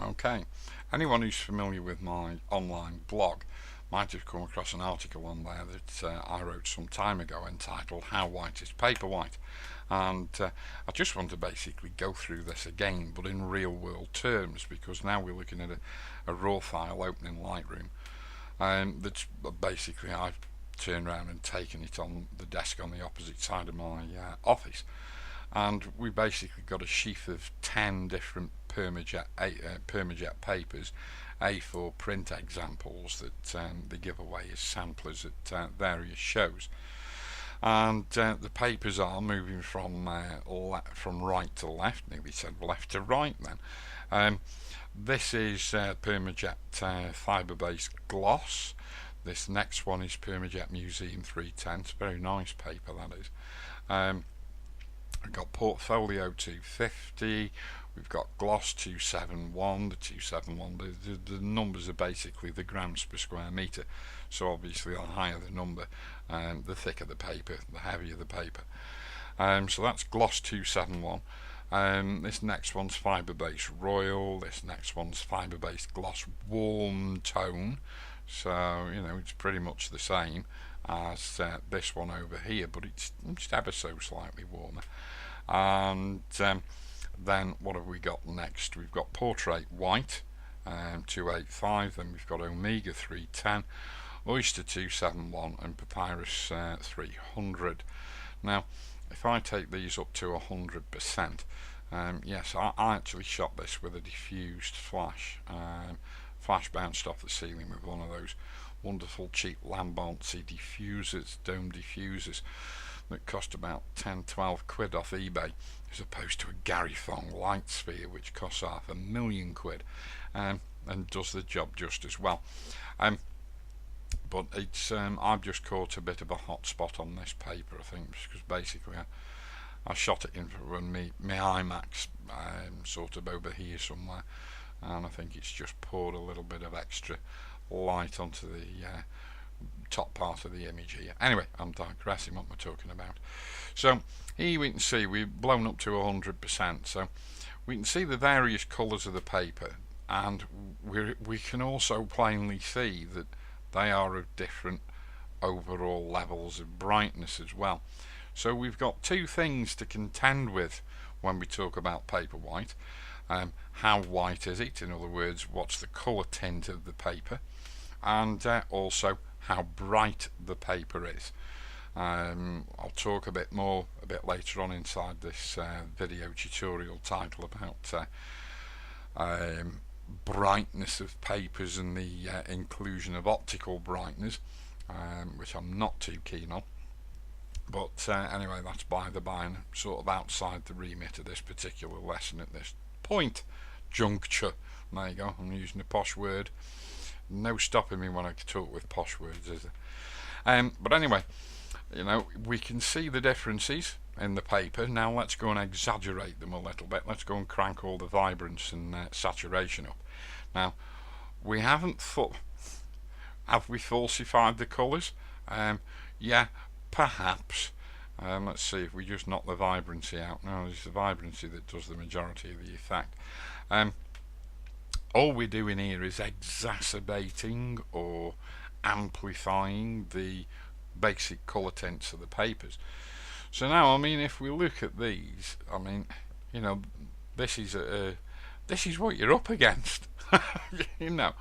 Okay, anyone who's familiar with my online blog might have come across an article on there that I wrote some time ago entitled "How White is Paper White?" And I just want to basically go through this again, but in real world terms, because now we're looking at a raw file open in Lightroom, that's basically I've turned around and taken it on the desk on the opposite side of my office, and we basically got a sheaf of 10 different Permajet papers, A4 print examples that they give away as samplers at various shows. And the papers are moving from right to left, nearly said left to right then. This is Permajet fibre-based gloss. This next one is Permajet Museum 310. It's a very nice paper, that is. We've got Portfolio 250. We've got Gloss 271. The 271, the numbers are basically the grams per square metre. So obviously the higher the number, the thicker the paper, the heavier the paper. So that's Gloss 271. This next one's fibre-based Royal. This next one's fibre-based Gloss Warm Tone. So, you know, it's pretty much the same as this one over here, but it's just ever so slightly warmer. And then what have we got next? We've got Portrait White 285, then we've got Omega 310, Oyster 271 and Papyrus 300. Now if I take these up to 100%, yes, I actually shot this with a diffused flash. Flash bounced off the ceiling with one of those wonderful cheap Lambancy diffusers, dome diffusers, that cost about 10-12 quid off eBay, as opposed to a Gary Fong light sphere which costs £500,000 and does the job just as well. But it's I've just caught a bit of a hot spot on this paper, I think, because basically I shot it in from my IMAX sort of over here somewhere, and I think it's just poured a little bit of extra light onto the top part of the image here. Anyway, I'm digressing. What am I talking about? So here we can see we've blown up to 100%, so we can see the various colours of the paper, and we can also plainly see that they are of different overall levels of brightness as well. So we've got two things to contend with when we talk about paper white. How white is it? In other words, what's the colour tint of the paper? And also how bright the paper is. I'll talk a bit more a bit later on inside this video tutorial title about brightness of papers and the inclusion of optical brightness, which I'm not too keen on. But anyway, that's by the by, and sort of outside the remit of this particular lesson at this juncture. There you go, I'm using a posh word. No stopping me when I talk with posh words, is there? But anyway, you know, we can see the differences in the paper. Now let's go and exaggerate them a little bit. Let's go and crank all the vibrance and saturation up. Now, we haven't have we falsified the colours? Yeah, perhaps. Let's see if we just knock the vibrancy out. No, it's the vibrancy that does the majority of the effect. All we're doing here is exacerbating or amplifying the basic colour tints of the papers. So now, I mean, if we look at these, I mean, you know, this is what you're up against. You know,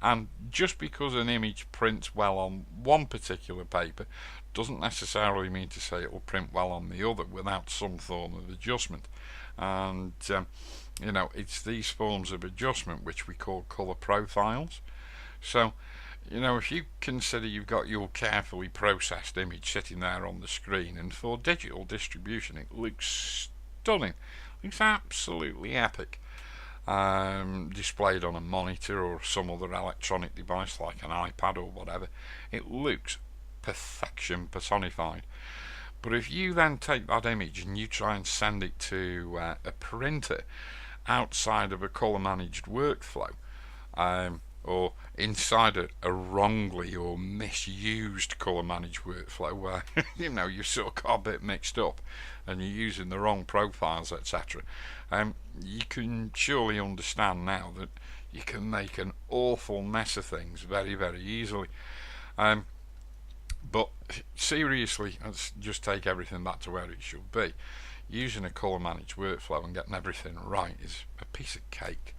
and just because an image prints well on one particular paper doesn't necessarily mean to say it will print well on the other without some form of adjustment. And you know, it's these forms of adjustment which we call colour profiles. So, you know, if you consider you've got your carefully processed image sitting there on the screen, and for digital distribution it looks stunning, it's absolutely epic, displayed on a monitor or some other electronic device like an iPad or whatever, it looks perfection personified. But if you then take that image and you try and send it to a printer outside of a colour managed workflow, or inside a wrongly or misused colour managed workflow where you sort of got a bit mixed up and you're using the wrong profiles, etc. You can surely understand now that you can make an awful mess of things very, very easily. Um, but seriously, let's just take everything back to where it should be. Using a colour managed workflow and getting everything right is a piece of cake.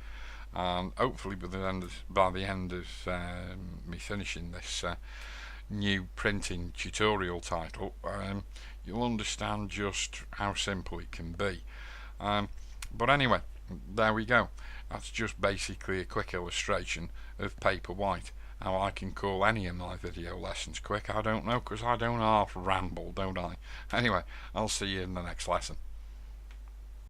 And hopefully by the end of me finishing this new printing tutorial title, you'll understand just how simple it can be. But anyway, there we go. That's just basically a quick illustration of paper white. How I can call any of my video lessons quick, I don't know, because I don't half ramble, don't I? Anyway, I'll see you in the next lesson.